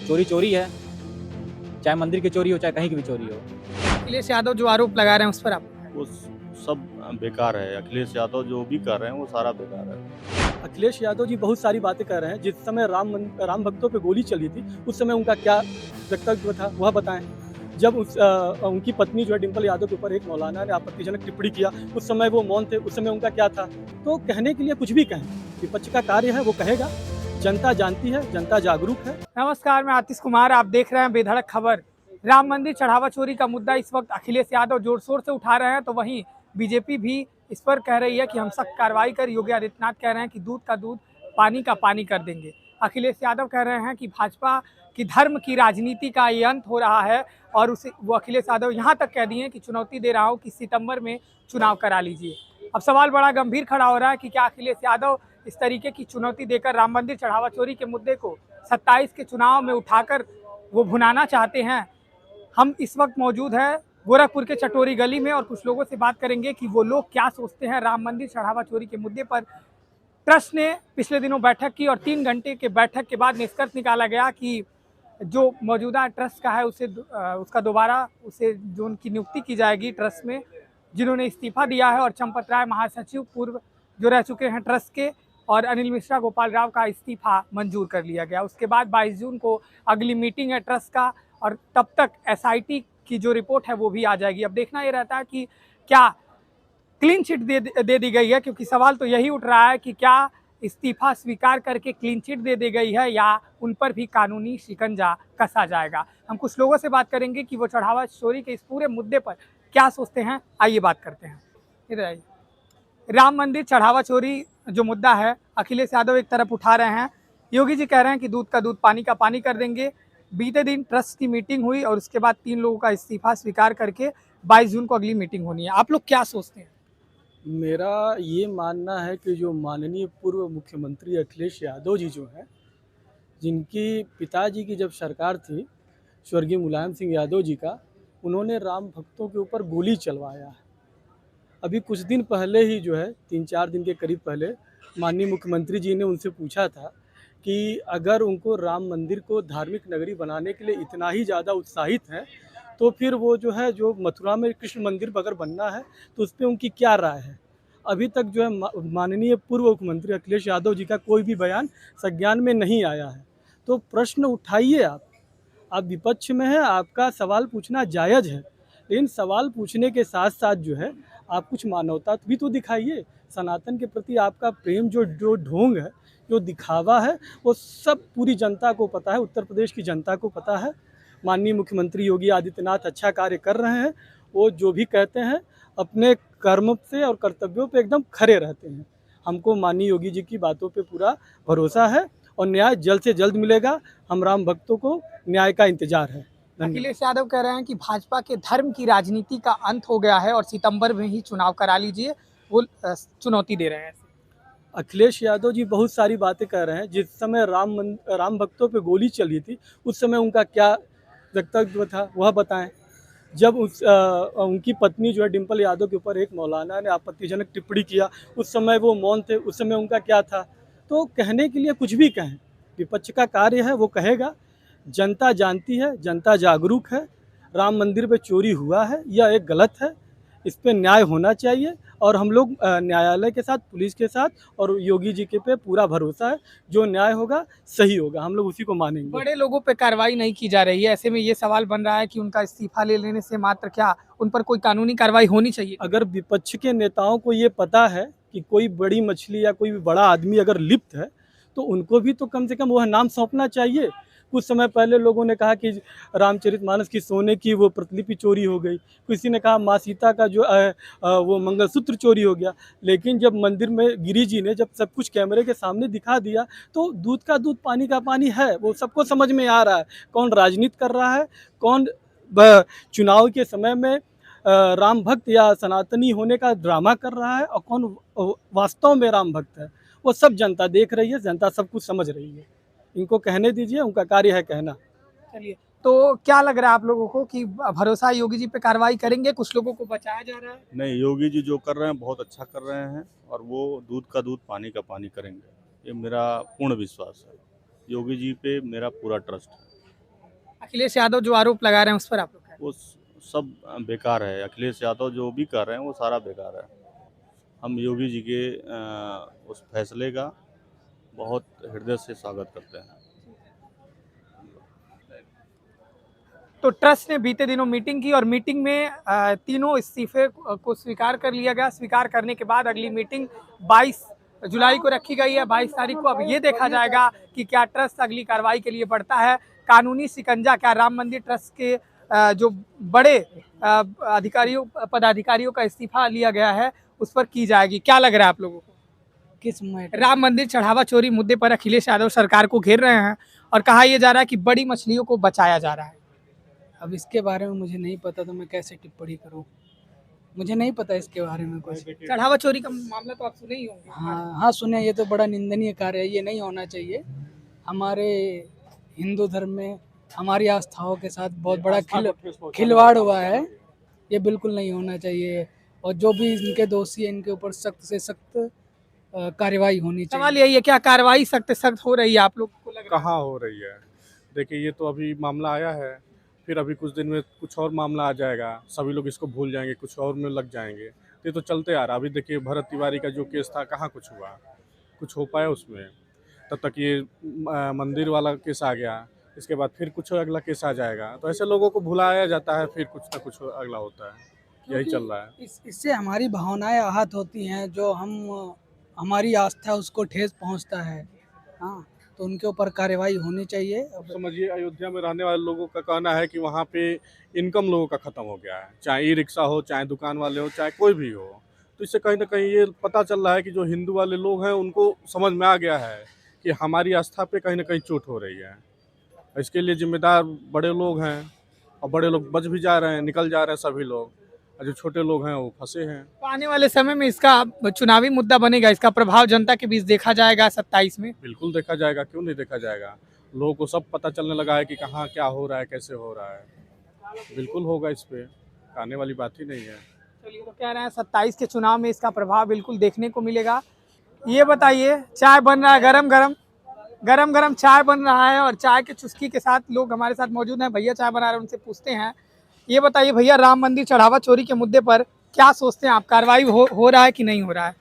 चोरी चोरी है, चाहे मंदिर की चोरी हो चाहे कहीं की भी चोरी हो। अखिलेश यादव जो आरोप लगा रहे हैं उस पर आप वो सब बेकार है। अखिलेश यादव जो भी कर रहे हैं वो सारा बेकार है। अखिलेश यादव जी बहुत सारी बातें कर रहे हैं। जिस समय राम भक्तों पे गोली चली थी उस समय उनका क्या वक्तव्य था वह बताएं। जब उनकी पत्नी जो है डिम्पल यादव के ऊपर एक मौलाना ने आपत्तिजनक टिप्पणी किया, उस समय वो मौन थे, उस समय उनका क्या था। तो कहने के लिए कुछ भी कहें, विपक्ष का कार्य है वो कहेगा। जनता जानती है, जनता जागरूक है। नमस्कार, मैं आतिश कुमार, आप देख रहे हैं बेधड़क खबर। राम मंदिर चढ़ावा चोरी का मुद्दा इस वक्त अखिलेश यादव जोर शोर से उठा रहे हैं, तो वहीं बीजेपी भी इस पर कह रही है कि हम सख्त कार्रवाई कर। योगी आदित्यनाथ कह रहे हैं कि दूध का दूध पानी का पानी कर देंगे। अखिलेश यादव कह रहे हैं कि भाजपा की धर्म की राजनीति का ये अंत हो रहा है, और उसे वो अखिलेश यादव यहाँ तक कह दिए कि चुनौती दे रहा हूँ कि सितंबर में चुनाव करा लीजिए। अब सवाल बड़ा गंभीर खड़ा हो रहा है कि क्या अखिलेश यादव इस तरीके की चुनौती देकर राम मंदिर चढ़ावा चोरी के मुद्दे को 27 के चुनाव में उठाकर वो भुनाना चाहते हैं। हम इस वक्त मौजूद हैं गोरखपुर के चटोरी गली में, और कुछ लोगों से बात करेंगे कि वो लोग क्या सोचते हैं राम मंदिर चढ़ावा चोरी के मुद्दे पर। ट्रस्ट ने पिछले दिनों बैठक की, और 3 घंटे के बैठक के बाद निष्कर्ष निकाला गया कि जो मौजूदा ट्रस्ट का है उसे उसका दोबारा उसे जो उनकी नियुक्ति की जाएगी ट्रस्ट में, जिन्होंने इस्तीफा दिया है, और चंपत राय महासचिव पूर्व जो रह चुके हैं ट्रस्ट के, और अनिल मिश्रा गोपाल राव का इस्तीफा मंजूर कर लिया गया। उसके बाद 22 जून को अगली मीटिंग है ट्रस्ट का, और तब तक एसआईटी की जो रिपोर्ट है वो भी आ जाएगी। अब देखना ये रहता है कि क्या क्लीन चिट दे दी गई है, क्योंकि सवाल तो यही उठ रहा है कि क्या इस्तीफा स्वीकार करके क्लीन चिट दे दी गई है या उन पर भी कानूनी शिकंजा कसा जाएगा। हम कुछ लोगों से बात करेंगे कि वो चढ़ावा चोरी के इस पूरे मुद्दे पर क्या सोचते हैं। आइए बात करते हैं। इधर आइए। राम मंदिर चढ़ावा चोरी जो मुद्दा है, अखिलेश यादव एक तरफ उठा रहे हैं, योगी जी कह रहे हैं कि दूध का दूध पानी का पानी कर देंगे। बीते दिन ट्रस्ट की मीटिंग हुई, और उसके बाद 3 लोगों का इस्तीफा स्वीकार करके 22 जून को अगली मीटिंग होनी है। आप लोग क्या सोचते हैं? मेरा ये मानना है कि जो माननीय पूर्व मुख्यमंत्री अखिलेश यादव जी जो हैं, जिनकी पिताजी की जब सरकार थी स्वर्गीय मुलायम सिंह यादव जी का, उन्होंने राम भक्तों के ऊपर गोली चलवाया है। अभी कुछ दिन पहले ही जो है 3-4 दिन के करीब पहले माननीय मुख्यमंत्री जी ने उनसे पूछा था कि अगर उनको राम मंदिर को धार्मिक नगरी बनाने के लिए इतना ही ज़्यादा उत्साहित हैं, तो फिर वो जो है जो मथुरा में कृष्ण मंदिर अगर बनना है तो उस पर उनकी क्या राय है। अभी तक जो है माननीय पूर्व मुख्यमंत्री अखिलेश यादव जी का कोई भी बयान संज्ञान में नहीं आया है। तो प्रश्न उठाइए आप विपक्ष में हैं, आपका सवाल पूछना जायज़ है, लेकिन सवाल पूछने के साथ साथ जो है आप कुछ मानवता भी तो दिखाइए। सनातन के प्रति आपका प्रेम जो ढोंग है, जो दिखावा है, वो सब पूरी जनता को पता है, उत्तर प्रदेश की जनता को पता है। माननीय मुख्यमंत्री योगी आदित्यनाथ अच्छा कार्य कर रहे हैं। वो जो भी कहते हैं अपने कर्म से और कर्तव्यों पे एकदम खरे रहते हैं। हमको माननीय योगी जी की बातों पे पूरा भरोसा है, और न्याय जल्द से जल्द मिलेगा। हम राम भक्तों को न्याय का इंतजार है। अखिलेश यादव कह रहे हैं कि भाजपा के धर्म की राजनीति का अंत हो गया है, और सितंबर में ही चुनाव करा लीजिए। वो चुनौती दे रहे हैं। अखिलेश यादव जी बहुत सारी बातें कर रहे हैं। जिस समय राम भक्तों पे गोली चली थी उस समय उनका क्या वक्तव्य था वह बताएं। जब उनकी पत्नी जो है डिम्पल यादव के ऊपर एक मौलाना ने आपत्तिजनक टिप्पणी किया, उस समय वो मौन थे, उस समय उनका क्या था। तो कहने के लिए कुछ भी कहें, विपक्ष का कार्य है वो कहेगा। जनता जानती है, जनता जागरूक है। राम मंदिर पे चोरी हुआ है, यह एक गलत है, इस पे न्याय होना चाहिए। और हम लोग न्यायालय के साथ, पुलिस के साथ और योगी जी के पे पूरा भरोसा है। जो न्याय होगा सही होगा, हम लोग उसी को मानेंगे। बड़े लोगों पे कार्रवाई नहीं की जा रही है, ऐसे में ये सवाल बन रहा है कि उनका इस्तीफा ले लेने से मात्र क्या उन पर कोई कानूनी कार्रवाई होनी चाहिए? अगर विपक्ष के नेताओं को ये पता है कि कोई बड़ी मछली या कोई बड़ा आदमी अगर लिप्त है, तो उनको भी तो कम से कम वह नाम सौंपना चाहिए। कुछ समय पहले लोगों ने कहा कि रामचरितमानस की सोने की वो प्रतिलिपि चोरी हो गई, किसी ने कहा माँ सीता का जो वो मंगलसूत्र चोरी हो गया। लेकिन जब मंदिर में गिरी जी ने जब सब कुछ कैमरे के सामने दिखा दिया, तो दूध का दूध पानी का पानी है, वो सबको समझ में आ रहा है कौन राजनीति कर रहा है, कौन चुनाव के समय में राम भक्त या सनातनी होने का ड्रामा कर रहा है, और कौन वास्तव में राम भक्त है। वो सब जनता देख रही है, जनता सब कुछ समझ रही है। इनको कहने दीजिए, उनका कार्य है कहना। चलिए, तो क्या लग रहा है आप लोगों को कि भरोसा योगी जी पे कार्रवाई करेंगे? कुछ लोगों को बचाया जा रहा है। नहीं, योगी जी जो कर रहे हैं बहुत अच्छा कर रहे हैं, और वो दूध का दूध पानी का पानी करेंगे, ये मेरा पूर्ण विश्वास है। योगी जी पे मेरा पूरा ट्रस्ट है। अखिलेश यादव जो आरोप लगा रहे हैं उस पर आप लोग क्या? वो सब बेकार है। अखिलेश यादव जो भी कर रहे हैं वो सारा बेकार है। हम योगी जी के उस फैसले का बहुत हृदय से स्वागत करते हैं। तो ट्रस्ट ने बीते दिनों मीटिंग की और मीटिंग में तीनों इस्तीफे को स्वीकार कर लिया गया। स्वीकार करने के बाद अगली मीटिंग 22 जुलाई को रखी गई है। 22 तारीख को अब ये देखा जाएगा कि क्या ट्रस्ट अगली कार्रवाई के लिए बढ़ता है। कानूनी शिकंजा क्या राम मंदिर ट्रस्ट के जो बड़े पदाधिकारियों का इस्तीफा लिया गया है उस पर की जाएगी। क्या लग रहा है आप लोगों को? किस मैटर? राम मंदिर चढ़ावा चोरी मुद्दे पर अखिलेश यादव सरकार को घेर रहे हैं और कहा यह जा रहा है कि बड़ी मछलियों को बचाया जा रहा है। अब इसके बारे में मुझे नहीं पता, तो मैं कैसे टिप्पणी करूं? मुझे नहीं पता इसके बारे में कुछ। चढ़ावा चोरी का मामला तो आप सुने ही होंगे। हाँ सुने, ये तो बड़ा निंदनीय कार्य है, ये नहीं होना चाहिए। हमारे हिंदू धर्म में हमारी आस्थाओं के साथ बहुत बड़ा खिलवाड़ हुआ है, ये बिल्कुल नहीं होना चाहिए। और जो भी इनके दोषी है इनके ऊपर सख्त से सख्त कार्रवाई होनी चाहिए। सवाल यही है, क्या कार्रवाई सख्त सख्त हो रही है आप लोग को लग रहा है? कहाँ हो रही है? देखिए, ये तो अभी मामला आया है, फिर अभी कुछ दिन में कुछ और मामला आ जाएगा, सभी लोग इसको भूल जाएंगे, कुछ और में लग जाएंगे। ये तो चलते आ रहा। अभी देखिए भरत तिवारी का जो केस था, कहाँ कुछ हुआ, कुछ हो पाया उसमें? तब तक ये मंदिर वाला केस आ गया, इसके बाद फिर कुछ अगला केस आ जाएगा। तो ऐसे लोगों को भुलाया जाता है, फिर कुछ ना कुछ अगला होता है। यही चल रहा है। इससे हमारी भावनाएं आहत होती हैं, जो हमारी आस्था उसको ठेस पहुंचता है। हाँ, तो उनके ऊपर कार्रवाई होनी चाहिए। अब समझिए, अयोध्या में रहने वाले लोगों का कहना है कि वहाँ पे इनकम लोगों का ख़त्म हो गया है, चाहे ई रिक्शा हो, चाहे दुकान वाले हो, चाहे कोई भी हो। तो इससे कहीं ना कहीं ये पता चल रहा है कि जो हिंदू वाले लोग हैं उनको समझ में आ गया है कि हमारी आस्था पे कहीं ना कहीं चोट हो रही है। इसके लिए जिम्मेदार बड़े लोग हैं, और बड़े लोग बच भी जा रहे हैं, निकल जा रहे हैं सभी लोग, और जो छोटे लोग हैं वो फंसे हैं। तो आने वाले समय में इसका चुनावी मुद्दा बनेगा, इसका प्रभाव जनता के बीच देखा जाएगा 27 में। बिल्कुल देखा जाएगा, क्यों नहीं देखा जाएगा। लोगों को सब पता चलने लगा है कि कहाँ क्या हो रहा है, कैसे हो रहा है। बिल्कुल होगा, इस पे आने वाली बात ही नहीं है। चलिए, तो कह रहे हैं 27 के चुनाव में इसका प्रभाव बिल्कुल देखने को मिलेगा। ये बताइए, चाय बन रहा है गरम गरम चाय बन रहा है और चाय के चुस्की के साथ लोग हमारे साथ मौजूद हैं। भैया चाय बना रहे हैं, उनसे पूछते हैं। ये बताइए भैया, राम मंदिर चढ़ावा चोरी के मुद्दे पर क्या सोचते हैं आप? कार्रवाई हो रहा है कि नहीं हो रहा है?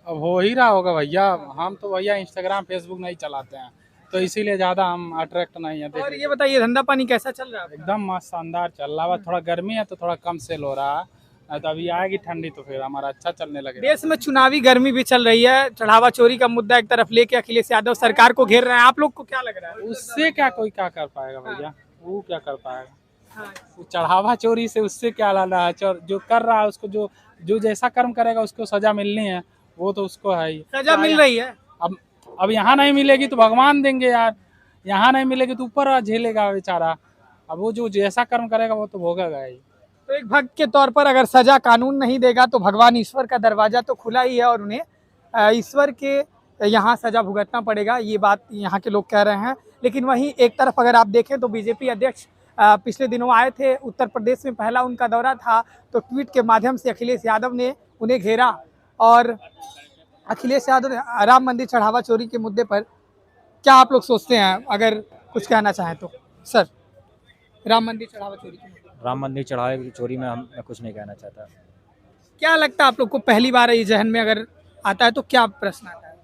अब हो ही रहा होगा भैया। हम तो भैया इंस्टाग्राम फेसबुक नहीं चलाते हैं, तो इसीलिए ज़्यादा हम अट्रैक्ट नहीं है। और ये बताइए, धंधा पानी कैसा चल रहा है? एकदम मस्त शानदार चल रहा है। थोड़ा गर्मी है तो थोड़ा कम सेल हो रहा है, नहीं तो अभी आएगी ठंडी तो फिर हमारा अच्छा चलने लगेगा। देश में चुनावी गर्मी भी चल रही है, चढ़ावा चोरी का मुद्दा एक तरफ लेके अखिलेश यादव सरकार को घेर रहे हैं। आप लोग को क्या लग रहा है? उससे क्या कोई क्या कर पाएगा भैया? वो क्या कर पाएगा? वो चढ़ावा चोरी से उससे क्या लाना है? जो कर रहा है उसको, जो जैसा कर्म करेगा उसको सजा मिलनी है, वो तो उसको है ही। सजा मिल रही है। अब यहाँ नहीं मिलेगी तो भगवान देंगे यार, यहाँ नहीं मिलेगी तो ऊपर झेलेगा बेचारा। अब वो जो जैसा कर्म करेगा वो तो भोगेगा ही। तो एक भक्त के तौर पर अगर सजा कानून नहीं देगा तो भगवान ईश्वर का दरवाजा तो खुला ही है और उन्हें ईश्वर के यहाँ सजा भुगतना पड़ेगा, ये बात यहाँ के लोग कह रहे हैं। लेकिन वहीं एक तरफ अगर आप देखें तो बीजेपी अध्यक्ष पिछले दिनों आए थे, उत्तर प्रदेश में पहला उनका दौरा था, तो ट्वीट के माध्यम से अखिलेश यादव ने उन्हें घेरा। और अखिलेश यादव ने राम मंदिर चढ़ावा चोरी के मुद्दे पर क्या आप लोग सोचते हैं, अगर कुछ कहना चाहें तो? सर, राम मंदिर चढ़ावा चोरी के मुद्दे, राम मंदिर चढ़ावे चोरी में मैं कुछ नहीं कहना चाहता। क्या लगता है आप लोग को? पहली बार ये जहन में अगर आता है तो क्या प्रश्न आता है?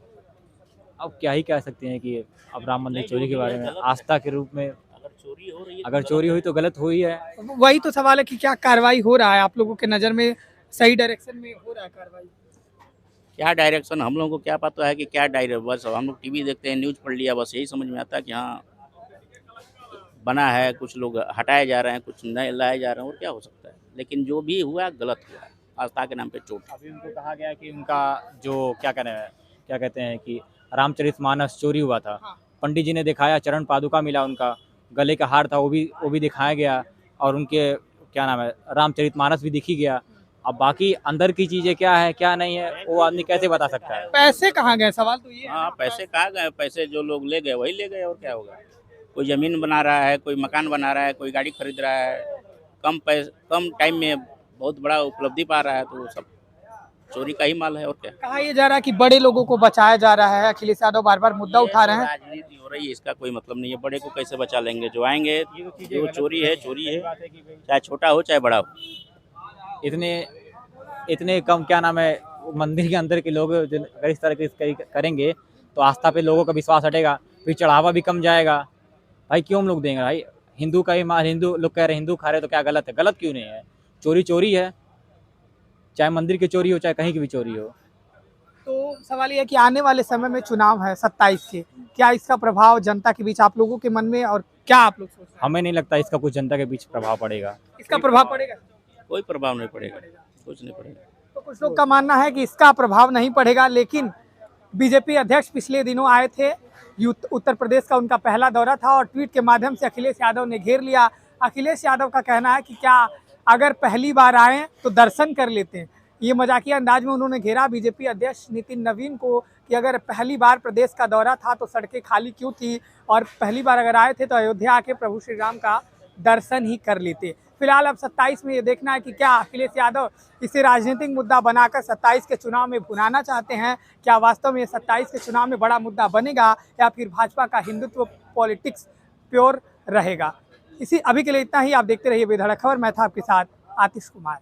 अब क्या ही कह सकते हैं कि अब राम मंदिर चोरी के बारे में आस्था के रूप में अगर चोरी हुई तो गलत हुई है। वही तो सवाल है कि क्या कार्रवाई हो रहा है आप लोगों के नज़र में, सही डायरेक्शन में हो रहा है कार्रवाई? क्या डायरेक्शन, हम लोगों को क्या पता है कि क्या डायरेक्ट, बस हम लोग टीवी देखते हैं, न्यूज़ पढ़ लिया, बस यही समझ में आता है कि हाँ बना है, कुछ लोग हटाए जा रहे हैं, कुछ नए लाए जा रहे हैं, और क्या हो सकता है। लेकिन जो भी हुआ गलत हुआ, आस्था के नाम पे चोट। अभी उनको कहा गया कि उनका जो क्या कहते हैं कि रामचरितमानस चोरी हुआ था, पंडित जी ने दिखाया, चरण पादुका मिला, उनका गले का हार था वो भी दिखाया गया, और उनके क्या नाम है रामचरितमानस भी दिखी गया। अब बाकी अंदर की चीज़ें क्या है क्या नहीं है वो आदमी कैसे बता सकता है? पैसे कहाँ गए, सवाल तो ये है। हाँ, पैसे कहाँ गए? पैसे जो लोग ले गए वही ले गए, और क्या होगा। कोई ज़मीन बना रहा है, कोई मकान बना रहा है, कोई गाड़ी खरीद रहा है, कम टाइम में बहुत बड़ा उपलब्धि पा रहा है, तो सब चोरी का ही माल है और क्या। कहा यह जा रहा है कि बड़े लोगों को बचाया जा रहा है, अखिलेश यादव बार बार मुद्दा उठा रहे हैं। राजनीति हो रही है, इसका कोई मतलब नहीं है। बड़े को कैसे बचा लेंगे? जो आएंगे, जो चोरी है चाहे छोटा हो चाहे बड़ा हो। इतने इतने कम क्या नाम है मंदिर के अंदर के लोग अगर इस तरह के करेंगे तो आस्था पे लोगों का विश्वास हटेगा, फिर चढ़ावा भी कम जाएगा। भाई क्यों हम लोग देंगे भाई? हिंदू का ही माल, हिंदू लोग कह रहे हैं हिंदू खा रहे तो क्या गलत है? गलत क्यों नहीं है? चोरी चोरी है, चाहे मंदिर की चोरी हो चाहे कहीं की भी चोरी हो। तो सवाल यह है कि आने वाले समय में चुनाव है 27 के, क्या इसका प्रभाव जनता के बीच आप लोगों के मन में, और क्या आप लोग सोच रहे हैं? हमें नहीं लगता इसका कुछ जनता के बीच प्रभाव पड़ेगा। इसका प्रभाव पड़ेगा? कोई प्रभाव नहीं पड़ेगा, कुछ नहीं पड़ेगा। तो कुछ लोग का मानना है कि इसका प्रभाव नहीं पड़ेगा, लेकिन बीजेपी अध्यक्ष पिछले दिनों आए थे, उत्तर प्रदेश का उनका पहला दौरा था और ट्वीट के माध्यम से अखिलेश यादव ने घेर लिया। अखिलेश यादव का कहना है कि क्या अगर पहली बार आए तो दर्शन कर लेते हैं। ये मजाकिया अंदाज में उन्होंने घेरा बीजेपी अध्यक्ष नितिन नवीन को कि अगर पहली बार प्रदेश का दौरा था तो सड़कें खाली क्यों थी, और पहली बार अगर आए थे तो अयोध्या आके प्रभु श्री राम का दर्शन ही कर लेते। फिलहाल अब 27 में ये देखना है कि क्या अखिलेश यादव इसे राजनीतिक मुद्दा बनाकर 27 के चुनाव में भुनाना चाहते हैं। क्या वास्तव में 27 के चुनाव में बड़ा मुद्दा बनेगा या फिर भाजपा का हिंदुत्व पॉलिटिक्स प्योर रहेगा? इसी अभी के लिए इतना ही। आप देखते रहिए बेधड़क खबर। मैं था आपके साथ आतिश कुमार।